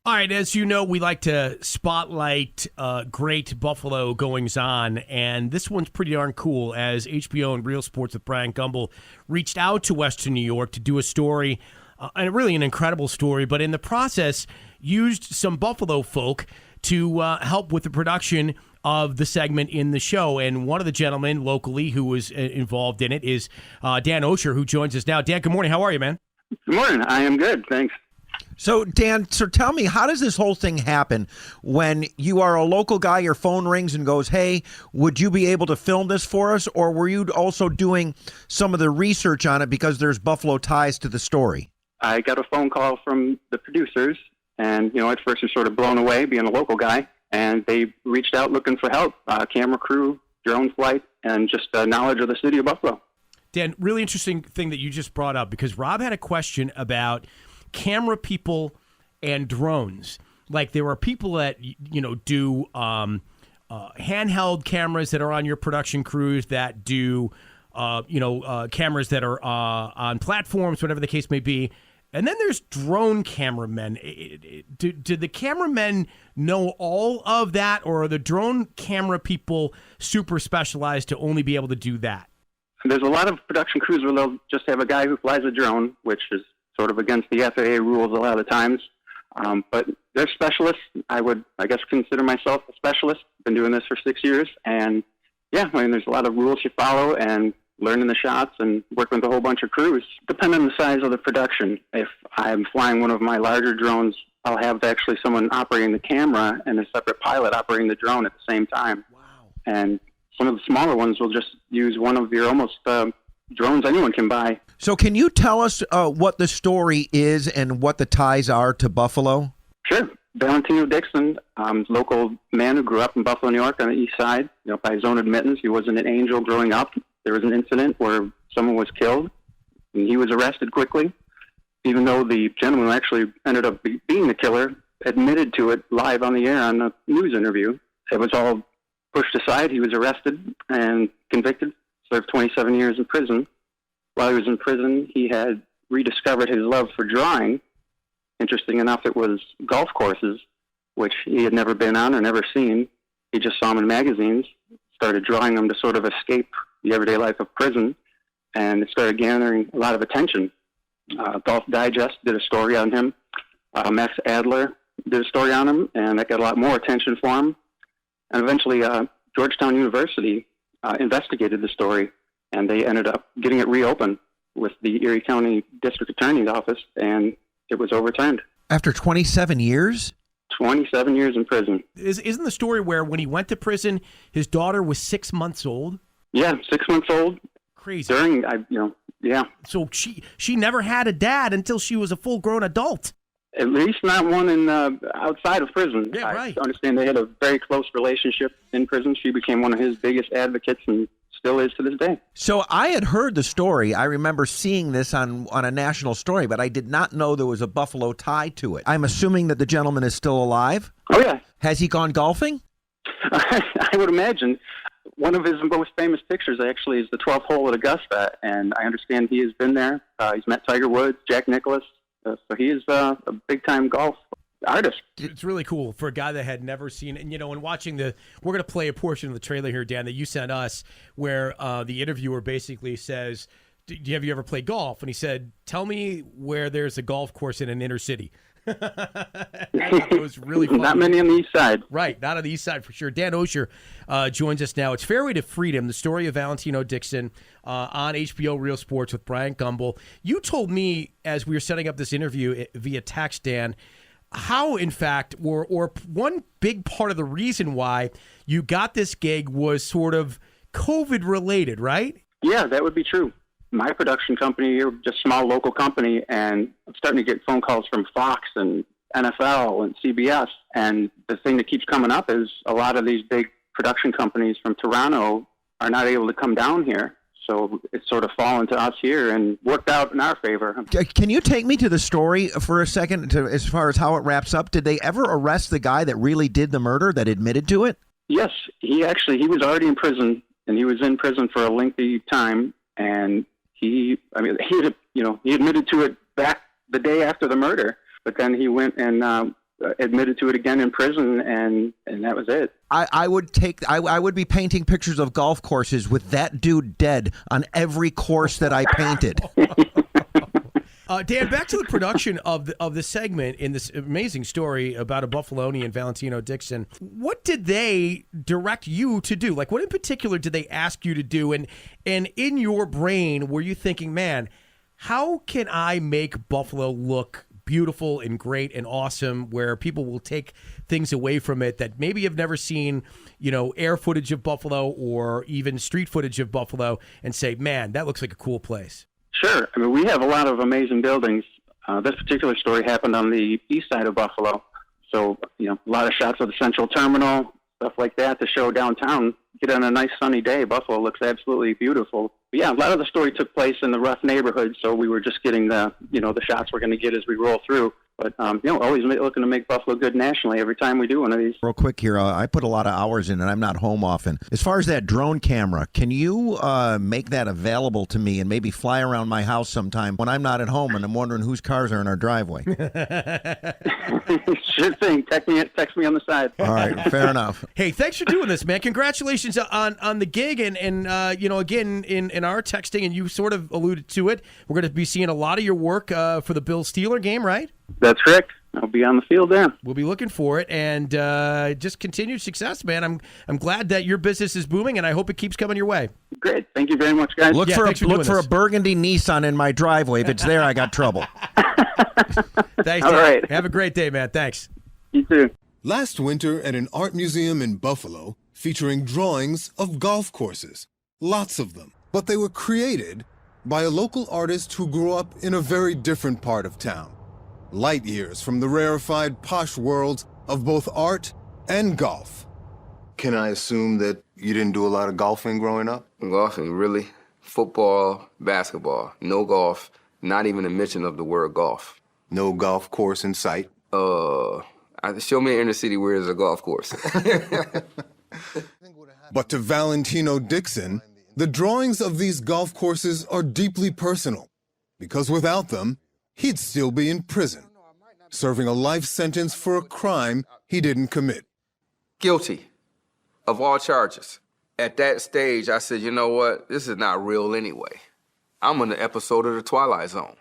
All right, as you know, we like to spotlight great Buffalo goings-on, and this one's pretty darn cool as HBO and Real Sports with Bryant Gumbel reached out to Western New York to do a story, and really an incredible story, but in the process used some Buffalo folk to help with the production of the segment in the show. And one of the gentlemen locally who was involved in it is Dan Oshier, who joins us now. Dan, good morning. How are you, man? Good morning. I am good, thanks. So, Dan, tell me, how does this whole thing happen when you are a local guy, your phone rings and goes, hey, would you be able to film this for us? Or were you also doing some of the research on it because there's Buffalo ties to the story? I got a phone call from the producers, and, at first you're sort of blown away being a local guy, and they reached out looking for help, camera crew, drone flight, and just knowledge of the city of Buffalo. Dan, really interesting thing that you just brought up, because Rob had a question about camera people and drones. Like, there are people that do handheld cameras that are on your production crews, that do cameras that are on platforms, whatever the case may be. And then there's drone cameramen. Do the cameramen know all of that, or are the drone camera people super specialized to only be able to do that? There's a lot of production crews where they'll just have a guy who flies a drone, which is sort of against the FAA rules a lot of the times. But they're specialists. I guess, consider myself a specialist. Been doing this for 6 years. And, there's a lot of rules you follow and learning the shots and working with a whole bunch of crews. Depending on the size of the production, if I'm flying one of my larger drones, I'll have actually someone operating the camera and a separate pilot operating the drone at the same time. Wow. And some of the smaller ones will just use one of your almost drones anyone can buy. So can you tell us what the story is and what the ties are to Buffalo? Sure. Valentino Dixon, local man who grew up in Buffalo, New York on the east side. By his own admittance, he wasn't an angel growing up. There was an incident where someone was killed, and he was arrested quickly, even though the gentleman who actually ended up being the killer admitted to it live on the air on a news interview. It was all pushed aside. He was arrested and convicted, served 27 years in prison. While he was in prison, he had rediscovered his love for drawing. Interesting enough, it was golf courses, which he had never been on or never seen. He just saw them in magazines, started drawing them to sort of escape the everyday life of prison, and it started gathering a lot of attention. Golf Digest did a story on him. Max Adler did a story on him, and that got a lot more attention for him. And eventually, Georgetown University investigated the story, and they ended up getting it reopened with the Erie County District Attorney's Office, and it was overturned. After 27 years? 27 years in prison. Isn't the story where when he went to prison, his daughter was 6 months old? Yeah, 6 months old. Crazy. Yeah. So she never had a dad until she was a full-grown adult. At least not one in outside of prison. Yeah, right. I understand they had a very close relationship in prison. She became one of his biggest advocates and still is to this day. So I had heard the story. I remember seeing this on a national story, but I did not know there was a Buffalo tie to it. I'm assuming that the gentleman is still alive? Oh, yeah. Has he gone golfing? I would imagine. One of his most famous pictures actually is the 12th hole at Augusta, and I understand he has been there. He's met Tiger Woods, Jack Nicklaus. So he is a big-time golf artist. It's really cool for a guy that had never seen it. And, and watching we're going to play a portion of the trailer here, Dan, that you sent us, where the interviewer basically says, have you ever played golf? And he said, tell me where there's a golf course in an inner city. It was really fun. Not many on the east side. Right, not on the east side for sure. Dan Oshier joins us now. It's Fairway to Freedom, the story of Valentino Dixon on HBO Real Sports with Bryant Gumbel. You told me as we were setting up this interview via text, Dan, how, in fact, or one big part of the reason why you got this gig was sort of COVID-related, right? Yeah, that would be true. My production company, we're just a small local company, and I'm starting to get phone calls from Fox and NFL and CBS. And the thing that keeps coming up is a lot of these big production companies from Toronto are not able to come down here. So it's sort of fallen to us here and worked out in our favor. Can you take me to the story for a second as far as how it wraps up? Did they ever arrest the guy that really did the murder, that admitted to it? Yes, he was already in prison, and he was in prison for a lengthy time. And he admitted to it back the day after the murder. But then he went and admitted to it again in prison, and that was it. I would be painting pictures of golf courses with that dude dead on every course that I painted. Dan, back to the production of the segment in this amazing story about a Buffalonian, Valentino Dixon. What did they direct you to do? Like, what in particular did they ask you to do? And in your brain, were you thinking, man, how can I make Buffalo look beautiful and great and awesome, where people will take things away from it that maybe have never seen, air footage of Buffalo or even street footage of Buffalo, and say, man, that looks like a cool place? Sure. I mean, we have a lot of amazing buildings. This particular story happened on the east side of Buffalo. So, a lot of shots of the Central Terminal, stuff like that to show downtown. Get on a nice sunny day, Buffalo looks absolutely beautiful. But yeah, a lot of the story took place in the rough neighborhood, so we were just getting the shots we're going to get as we roll through. But, always looking to make Buffalo good nationally every time we do one of these. Real quick here, I put a lot of hours in and I'm not home often. As far as that drone camera, can you make that available to me and maybe fly around my house sometime when I'm not at home and I'm wondering whose cars are in our driveway? Sure thing. Text me on the side. All right, fair enough. Hey, thanks for doing this, man. Congratulations on the gig. And again, in our texting, and you sort of alluded to it, we're going to be seeing a lot of your work for the Bills-Steeler game, right? That's correct. I'll be on the field there. We'll be looking for it, and just continued success, man. I'm glad that your business is booming, and I hope it keeps coming your way. Great. Thank you very much, guys. Look for a burgundy Nissan in my driveway. If it's there, I got trouble. Thanks. All right. Have a great day, man. Thanks. You too. Last winter at an art museum in Buffalo featuring drawings of golf courses. Lots of them. But they were created by a local artist who grew up in a very different part of town. Light years from the rarefied posh worlds of both art and golf. Can I assume that you didn't do a lot of golfing growing up? Golfing, really? Football, basketball, no golf, not even a mention of the word golf. No golf course in sight? Show me an inner city where there's a golf course. But to Valentino Dixon, the drawings of these golf courses are deeply personal, because without them, he'd still be in prison, serving a life sentence for a crime he didn't commit. Guilty of all charges. At that stage, I said, you know what? This is not real anyway. I'm in an episode of The Twilight Zone.